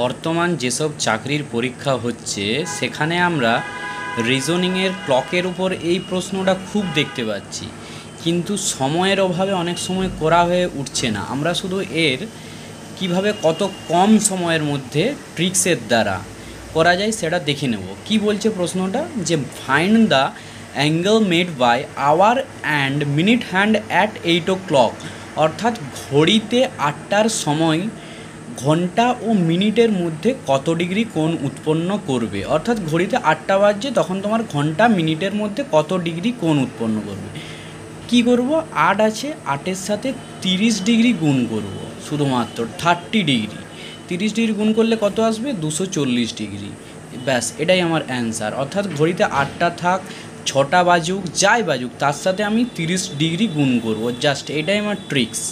বর্তমান যেসব চাকরির পরীক্ষা হচ্ছে সেখানে আমরা রিজনিংয়ের ক্লকের উপর এই প্রশ্নটা খুব দেখতে পাচ্ছি, কিন্তু সময়ের অভাবে অনেক সময় করা হয়ে উঠছে না। আমরা শুধু এর কিভাবে কত কম সময়ের মধ্যে ট্রিক্সের দ্বারা করা যায় সেটা দেখে নেব। কি বলছে প্রশ্নটা, যে find the angle made by hour and minute hand at 8 o'clock, অর্থাৎ ঘড়িতে 8টার সময় ঘন্টা ও মিনিটের মধ্যে কত ডিগ্রি কোণ উৎপন্ন করবে। অর্থাৎ ঘড়িতে 8টা বাজছে, তখন তোমার ঘন্টা মিনিটের মধ্যে কত ডিগ্রি কোণ উৎপন্ন করবে। কি করব, 8 আছে, 8-এর সাথে 30 ডিগ্রি গুণ করব, শুধুমাত্র 30 ডিগ্রি। 30 ডিগ্রি গুণ করলে কত আসবে, 240 ডিগ্রি। ব্যাস, এটাই আমার অ্যান্সার। অর্থাৎ ঘড়িতে 8টা থাক, 6টা বাজুক, যাই বাজুক, তার সাথে আমি 30 ডিগ্রি গুণ করব। জাস্ট এটাই আমার ট্রিক্স।